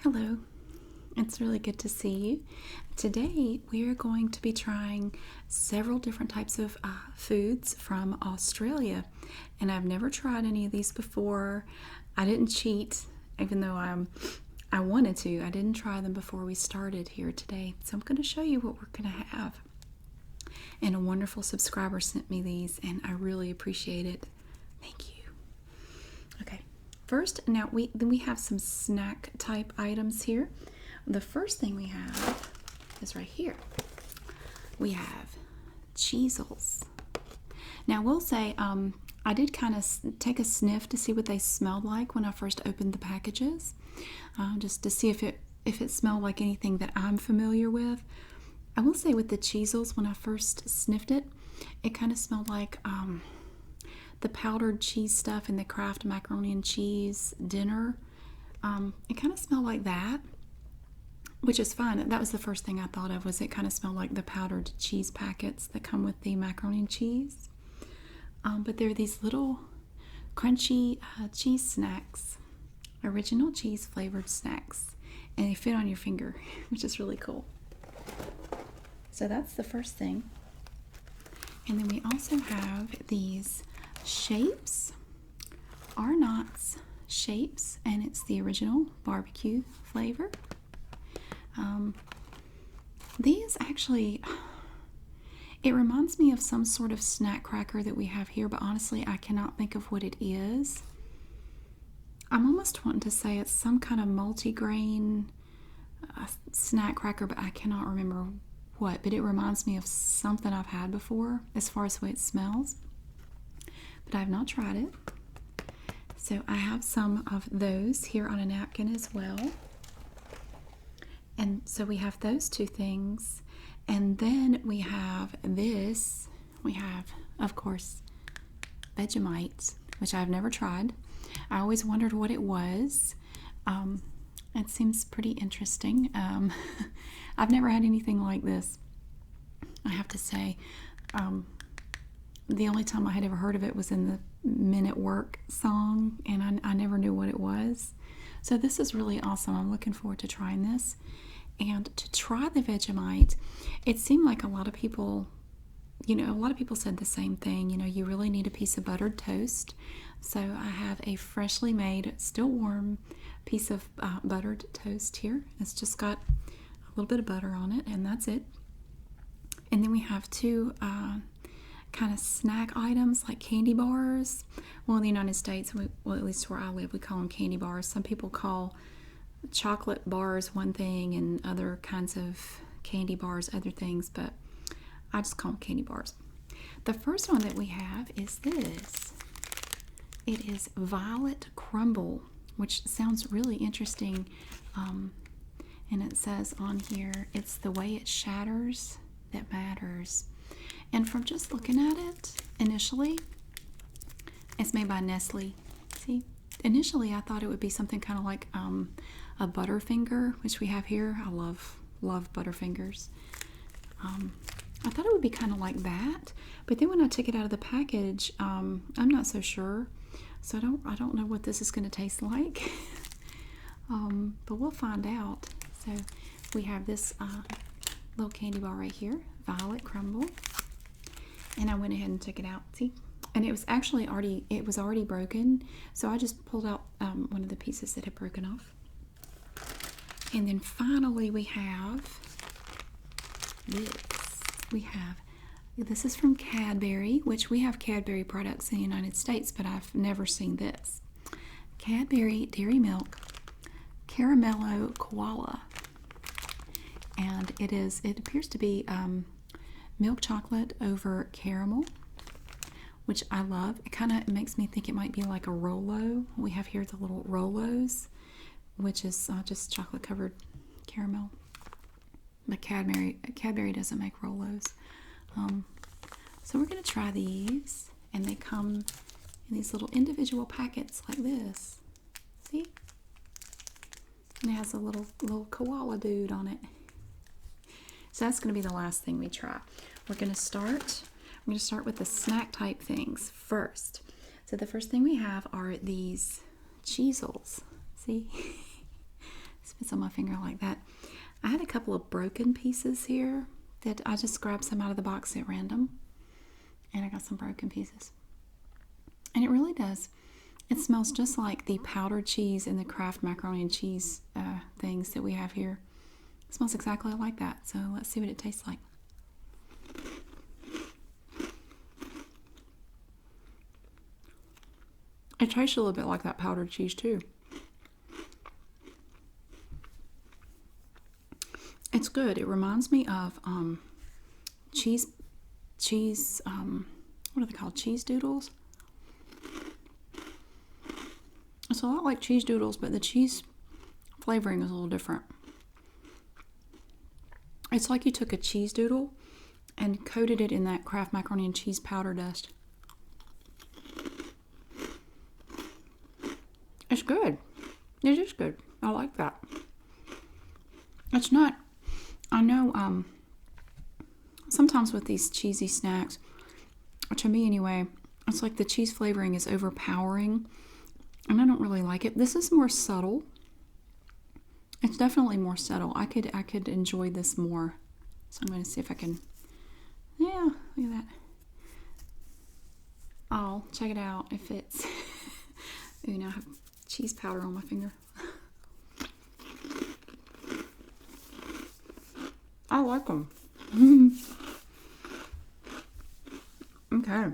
Hello, it's really good to see you. Today we are going to be trying several different types of foods from Australia, and I've never tried any of these before. I didn't cheat, even though I wanted to. I didn't try them before we started here today, so I'm going to show you what we're going to have. And a wonderful subscriber sent me these, and I really appreciate it. Thank you. Okay. First, now we have some snack type items here. The first thing we have is right here. We have cheesels. Now, we'll say I did kind of take a sniff to see what they smelled like when I first opened the packages, just to see if it smelled like anything that I'm familiar with. I will say with the cheesels, when I first sniffed it, it kind of smelled like the powdered cheese stuff in the Kraft macaroni and cheese dinner. It kind of smelled like that, which is fine. That was the first thing I thought of, was it kind of smelled like the powdered cheese packets that come with the macaroni and cheese. But they're these little crunchy cheese snacks, original cheese flavored snacks, and they fit on your finger, which is really cool. So that's the first thing. And then we also have these shapes, Arnott's shapes, and it's the original barbecue flavor. These actually, it reminds me of some sort of snack cracker that we have here, but honestly I cannot think of what it is. I'm almost wanting to say it's some kind of multigrain snack cracker, but I cannot remember what. But it reminds me of something I've had before as far as the way it smells, but I have not tried it. So I have some of those here on a napkin as well. And so we have those two things. And then we have this. We have, of course, Vegemite, which I've never tried. I always wondered what it was. It seems pretty interesting. I've never had anything like this, I have to say. The only time I had ever heard of it was in the Men at Work song, and I never knew what it was. So this is really awesome. I'm looking forward to trying this. And to try the Vegemite, it seemed like a lot of people said the same thing. You really need a piece of buttered toast. So I have a freshly made, still warm piece of buttered toast here. It's just got a little bit of butter on it, and that's it. And then we have two kind of snack items like candy bars. Well, in the United States, at least where I live, we call them candy bars. Some people call chocolate bars one thing and other kinds of candy bars other things, but I just call them candy bars. The first one that we have is this. It is Violet Crumble, which sounds really interesting. And it says on here, it's the way it shatters that matters. And from just looking at it, initially, it's made by Nestle. See? Initially, I thought it would be something kind of like a Butterfinger, which we have here. I love Butterfingers. I thought it would be kind of like that, but then when I took it out of the package, I'm not so sure. So I don't know what this is going to taste like. But we'll find out. So we have this little candy bar right here, Violet Crumble, and I went ahead and took it out. See, and it was actually already broken. So I just pulled out one of the pieces that had broken off. And then finally we have this. This is from Cadbury, which we have Cadbury products in the United States, but I've never seen this. Cadbury Dairy Milk Caramello Koala. And it appears to be milk chocolate over caramel, which I love. It kind of makes me think it might be like a Rolo. We have here the little Rolos, which is just chocolate covered caramel. But Cadbury doesn't make Rolos. So we're going to try these, and they come in these little individual packets like this. See? And it has a little koala dude on it. So that's going to be the last thing we try. We're going to start with the snack type things first. So the first thing we have are these cheesels. See? fits on my finger like that. I had a couple of broken pieces here that I just grabbed some out of the box at random. And I got some broken pieces. And it really does. It smells just like the powdered cheese and the Kraft macaroni and cheese things that we have here. It smells exactly like that. So let's see what it tastes like. It tastes a little bit like that powdered cheese too. It's good. It reminds me of cheese, what are they called? Cheese doodles? It's a lot like cheese doodles, but the cheese flavoring is a little different. It's like you took a cheese doodle and coated it in that Kraft macaroni and cheese powder dust. It's good. It is good. I like that. It's not, I know, sometimes with these cheesy snacks, to me anyway, it's like the cheese flavoring is overpowering, and I don't really like it. This is more subtle. It's definitely more subtle. I could enjoy this more. So I'm going to see if I can, yeah, look at that. Oh, check it out. It fits. Ooh, now I have cheese powder on my finger. I like them. Okay.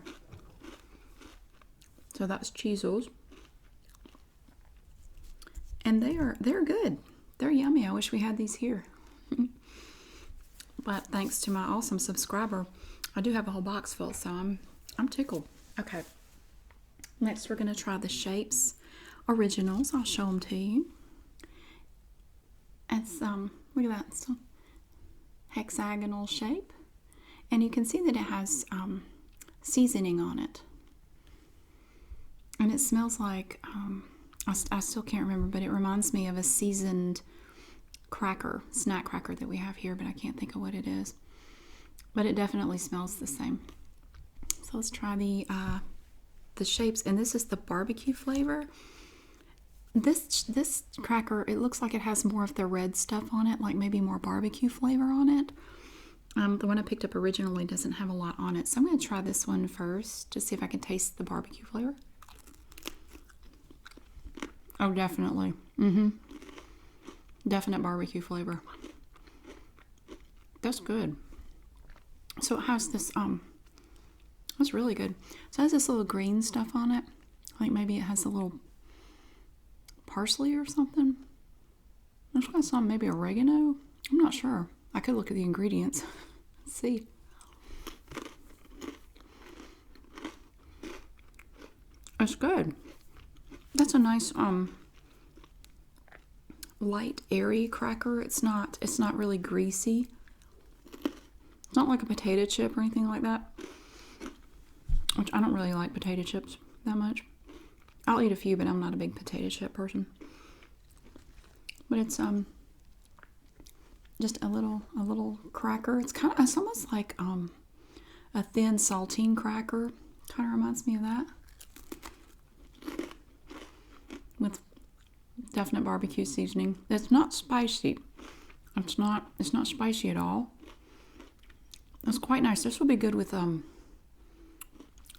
So that's Cheezels. And they're good. They're yummy. I wish we had these here. But thanks to my awesome subscriber, I do have a whole box full, so I'm tickled. Okay. Next we're going to try the Shapes Originals. I'll show them to you. It's look at that. It's a hexagonal shape. And you can see that it has seasoning on it. And it smells like I still can't remember, but it reminds me of a seasoned cracker, snack cracker that we have here, but I can't think of what it is. But it definitely smells the same. So let's try the Shapes, and this is the barbecue flavor. This cracker, it looks like it has more of the red stuff on it, like maybe more barbecue flavor on it. The one I picked up originally doesn't have a lot on it, so I'm going to try this one first to see if I can taste the barbecue flavor. Oh, definitely. Definite barbecue flavor. That's good. So it has this, that's really good. So it has this little green stuff on it. I think maybe it has a little parsley or something. There's got some, maybe oregano. I'm not sure. I could look at the ingredients. Let's see. It's good. That's a nice, light, airy cracker. It's not really greasy. It's not like a potato chip or anything like that. Which I don't really like potato chips that much. I'll eat a few, but I'm not a big potato chip person. But it's just a little cracker. It's almost like a thin saltine cracker. Kind of reminds me of that. With definite barbecue seasoning. It's not spicy. It's not spicy at all. It's quite nice. This will be good with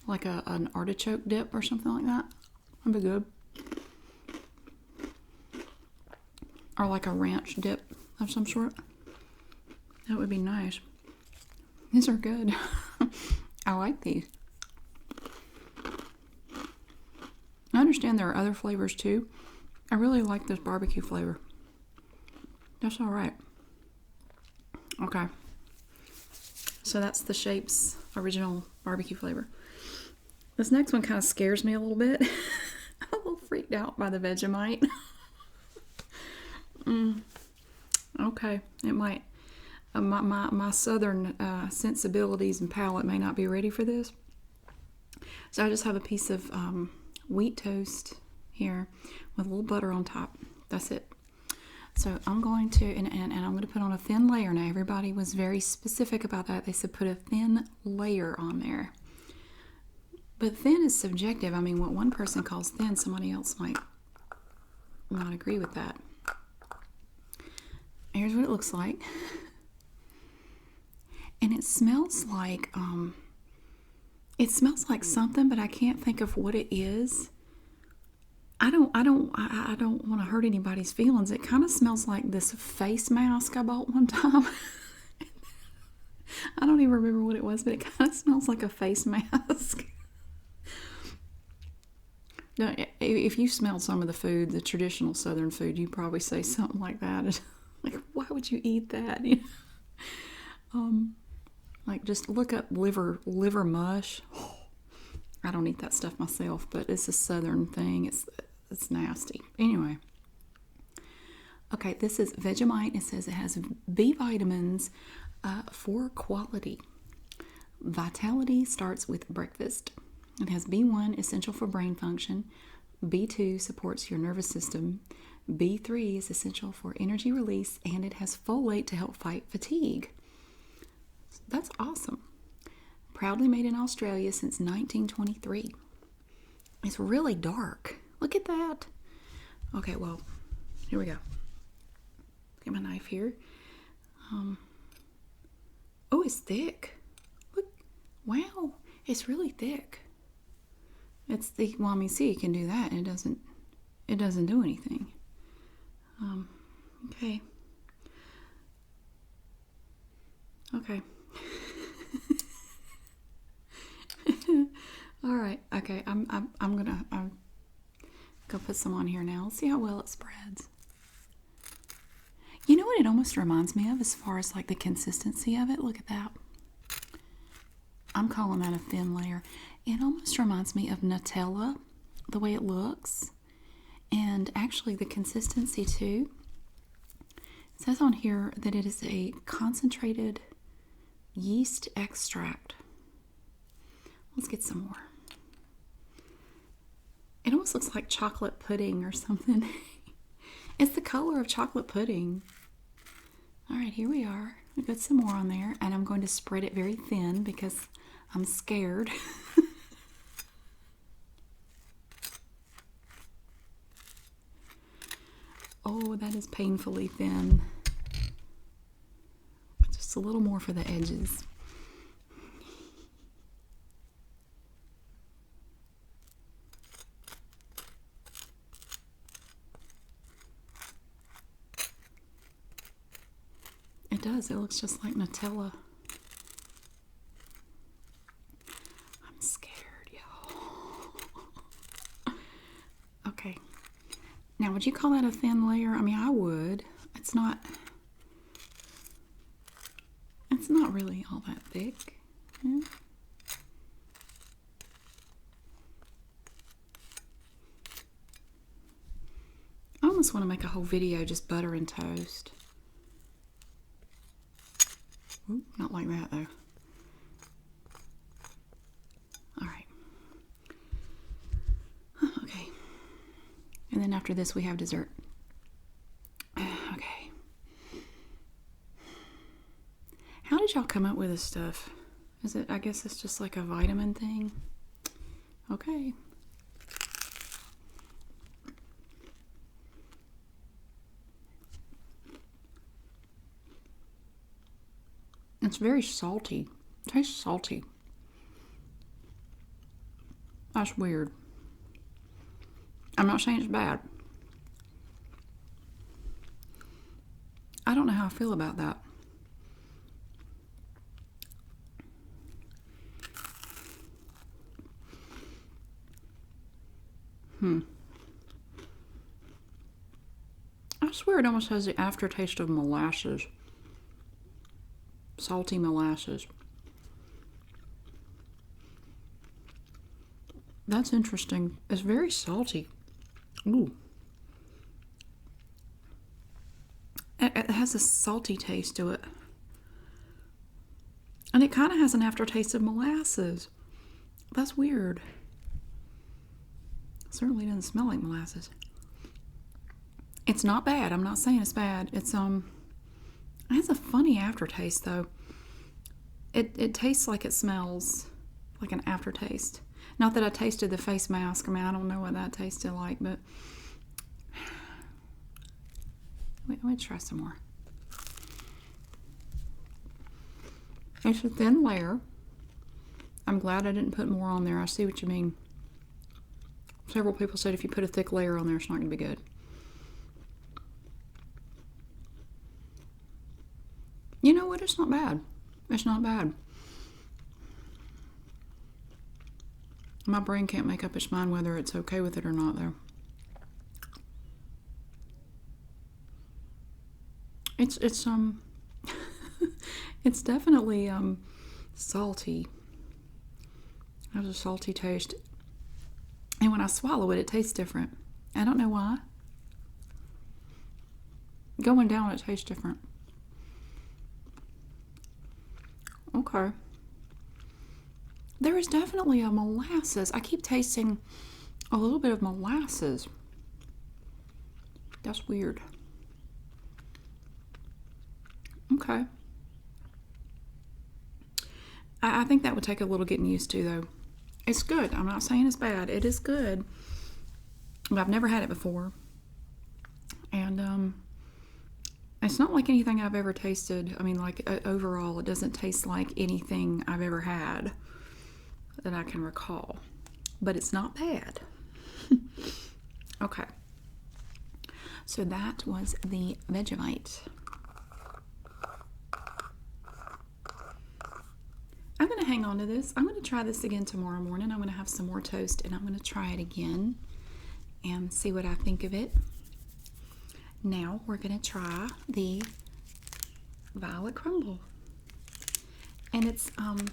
like an artichoke dip or something like that. That'd be good. Or like a ranch dip of some sort. That would be nice. These are good. I like these. I understand there are other flavors too. I really like this barbecue flavor. That's all right. Okay. So that's the Shapes original barbecue flavor. This next one kind of scares me a little bit. I'm a little freaked out by the Vegemite. Okay, it might. My southern sensibilities and palate may not be ready for this. So I just have a piece of wheat toast here with a little butter on top. That's it. So I'm going to, and I'm going to put on a thin layer. Now everybody was very specific about that. They said put a thin layer on there. But thin is subjective. I mean, what one person calls thin, somebody else might not agree with that. Here's what it looks like. And it smells like something, but I can't think of what it is. I don't want to hurt anybody's feelings. It kind of smells like this face mask I bought one time. I don't even remember what it was, but it kind of smells like a face mask. Now, if you smelled some of the food, the traditional Southern food, you'd probably say something like that. Like, why would you eat that? Like, just look up liver mush. I don't eat that stuff myself, but it's a Southern thing. It's nasty. Anyway. Okay, this is Vegemite. It says it has B vitamins for quality. Vitality starts with breakfast. It has B1, essential for brain function. B2 supports your nervous system. B3 is essential for energy release, and it has folate to help fight fatigue. That's awesome. Proudly made in Australia since 1923. It's really dark. Look at that. Okay, well, here we go. Get my knife here. Oh, it's thick. Look. Wow, it's really thick. It's the, well, I mean, see, you can do that, and it doesn't do anything. Okay. Okay. All right. Okay. I'm gonna go put some on here now. Let's see how well it spreads. You know what it almost reminds me of as far as like the consistency of it? Look at that. I'm calling that a thin layer. It almost reminds me of Nutella, the way it looks. And actually the consistency too. It says on here that it is a concentrated yeast extract. Let's get some more. It almost looks like chocolate pudding or something. It's the color of chocolate pudding. All right, here we are. We've got some more on there, and I'm going to spread it very thin because I'm scared. Oh, that is painfully thin. Just a little more for the edges. It does. It looks just like Nutella. I'm scared, y'all. Okay. Now, would you call that a thin layer? I mean, I would. It's not really all that thick. Yeah. I almost want to make a whole video just butter and toast. Ooh, not like that though. All right. Okay. And then after this we have dessert. Okay. How did y'all come up with this stuff? Is it, I guess it's just like a vitamin thing? Okay. It's very salty. It tastes salty. That's weird. I'm not saying it's bad. I don't know how I feel about that. I swear it almost has the aftertaste of molasses. Salty molasses. That's interesting. It's very salty. Ooh. It has a salty taste to it. And it kind of has an aftertaste of molasses. That's weird. It certainly doesn't smell like molasses. It's not bad. I'm not saying it's bad. It's it has a funny aftertaste though. It tastes like it smells like an aftertaste. Not that I tasted the face mask. I mean, I don't know what that tasted like, but wait, let me try some more. It's a thin layer. I'm glad I didn't put more on there. I see what you mean. Several people said if you put a thick layer on there, it's not going to be good. You know what? It's not bad. It's not bad. My brain can't make up its mind whether it's okay with it or not, though. It's it's definitely salty. It has a salty taste. And when I swallow it, it tastes different. I don't know why. Going down, it tastes different. Okay. There is definitely a molasses. I keep tasting a little bit of molasses. That's weird. Okay. I think that would take a little getting used to, though. It's good. I'm not saying it's bad. It is good. But I've never had it before. And it's not like anything I've ever tasted. I mean, like, overall, it doesn't taste like anything I've ever had that I can recall. But it's not bad. Okay. So that was the Vegemite. I'm going to hang on to this. I'm going to try this again tomorrow morning. I'm going to have some more toast and I'm going to try it again and see what I think of it. Now we're going to try the Violet Crumble. And it's kind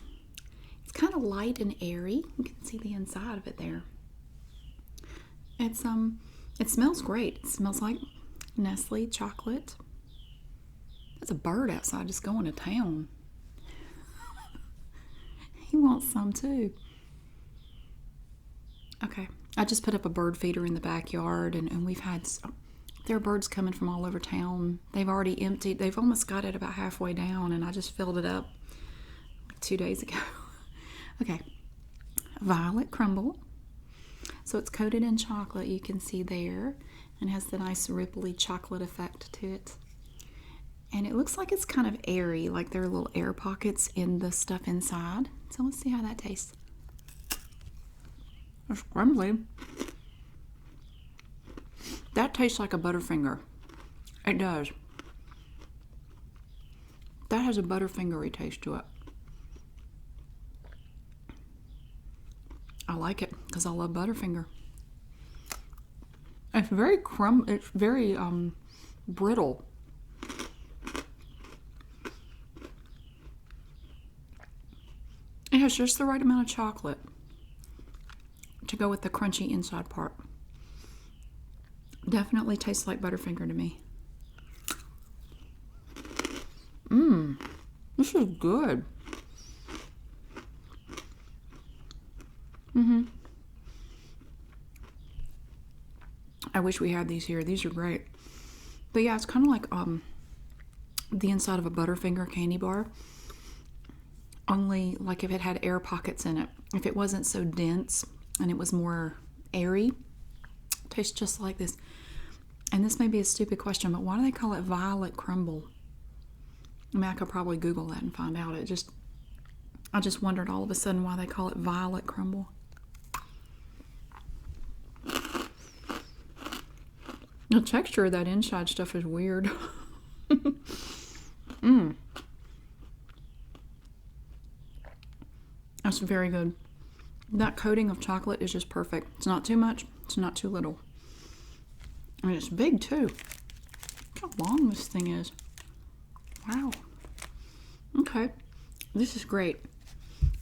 of light and airy. You can see the inside of it there. It smells great. It smells like Nestle chocolate. There's a bird outside just going to town. He wants some too. Okay, I just put up a bird feeder in the backyard, and we've had, there are birds coming from all over town. They've already emptied, they've almost got it about halfway down, and I just filled it up like 2 days ago. Okay, Violet Crumble. So it's coated in chocolate, you can see there, and has the nice ripply chocolate effect to it. And it looks like it's kind of airy, like there are little air pockets in the stuff inside. So let's see how that tastes. It's crumbly. That tastes like a Butterfinger. It does. That has a Butterfingery taste to it. I like it because I love Butterfinger. It's very it's very brittle. It has just the right amount of chocolate to go with the crunchy inside part. Definitely tastes like Butterfinger to me. This is good. I wish we had these here. These are great. But yeah, it's kind of like the inside of a Butterfinger candy bar. Only like if it had air pockets in it. If it wasn't so dense and it was more airy, it tastes just like this. And this may be a stupid question, but why do they call it Violet Crumble? I mean, I could probably Google that and find out. I just wondered all of a sudden why they call it Violet Crumble. The texture of that inside stuff is weird. That's very good. That coating of chocolate is just perfect. It's not too much. It's not too little. I mean, it's big too. Look how long this thing is. Wow. Okay. This is great.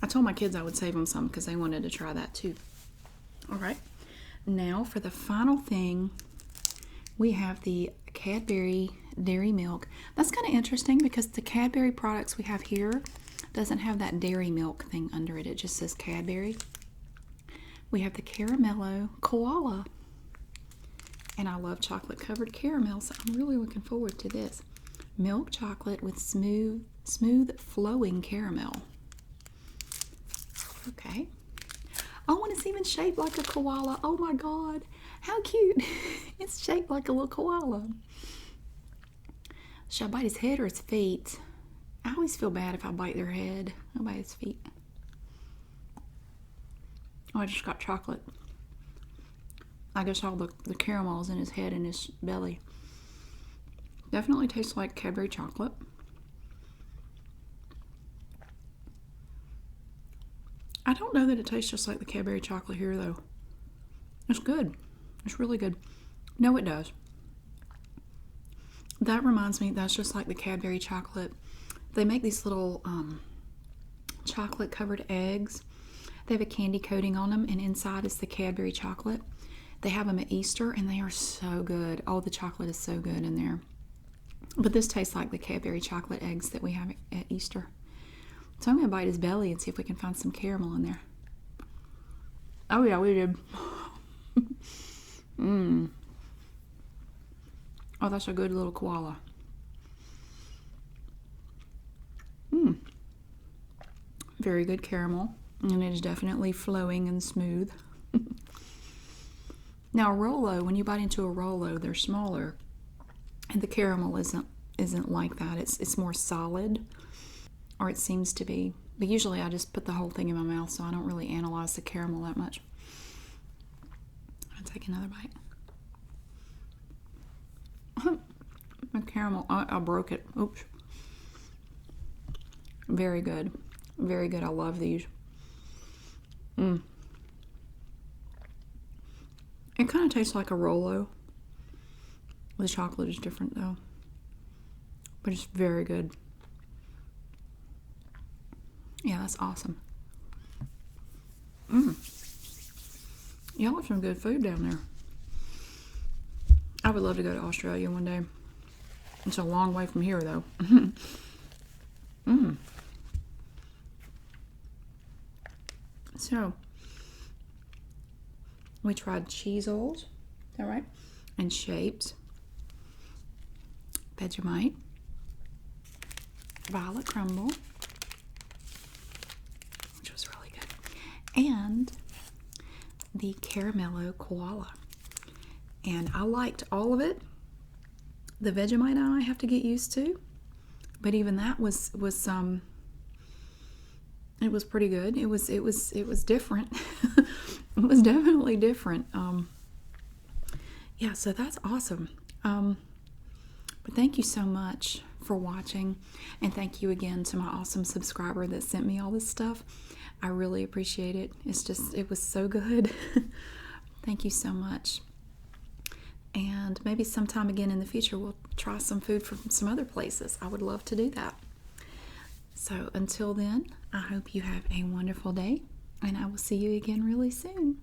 I told my kids I would save them some because they wanted to try that too. All right. Now for the final thing, we have the Cadbury Dairy Milk. That's kind of interesting because the Cadbury products we have here doesn't have that dairy milk thing under it. It just says Cadbury. We have the Caramello Koala. And I love chocolate covered caramel, so I'm really looking forward to this. Milk chocolate with smooth flowing caramel. Okay. Oh, and it's even shaped like a koala. Oh my God. How cute. It's shaped like a little koala. Should I bite his head or his feet? I always feel bad if I bite their head. I bite his feet. Oh, I just got chocolate. I guess all the caramels in his head and his belly. Definitely tastes like Cadbury chocolate. I don't know that it tastes just like the Cadbury chocolate here, though. It's good. It's really good. No, it does. That reminds me, that's just like the Cadbury chocolate. They make these little chocolate covered eggs. They have a candy coating on them, and inside is the Cadbury chocolate. They have them at Easter, and they are so good. Oh, the chocolate is so good in there. But this tastes like the Cadbury chocolate eggs that we have at Easter. So I'm going to bite his belly and see if we can find some caramel in there. Oh yeah, we did. Mmm. Oh, that's a good little koala. Mmm. Very good caramel. And it is definitely flowing and smooth. Now, a Rolo, when you bite into a Rolo, they're smaller. And the caramel isn't like that. It's more solid. Or it seems to be. But usually I just put the whole thing in my mouth, so I don't really analyze the caramel that much. I'll take another bite. The caramel, I broke it. Oops. Very good. Very good. I love these. It kind of tastes like a Rolo. The chocolate is different though. But it's very good. Yeah, that's awesome. Y'all have some good food down there. I would love to go to Australia one day. It's a long way from here though. So, we tried cheezels, is that right? And shapes. Vegemite. Violet crumble, which was really good. And the Caramello koala. And I liked all of it. The Vegemite I have to get used to. But even that was it was pretty good. It was different. It was definitely different. Yeah, so that's awesome. But thank you so much for watching, and thank you again to my awesome subscriber that sent me all this stuff. I really appreciate it. It was so good. Thank you so much. And maybe sometime again in the future we'll try some food from some other places. I would love to do that. So until then, I hope you have a wonderful day, and I will see you again really soon.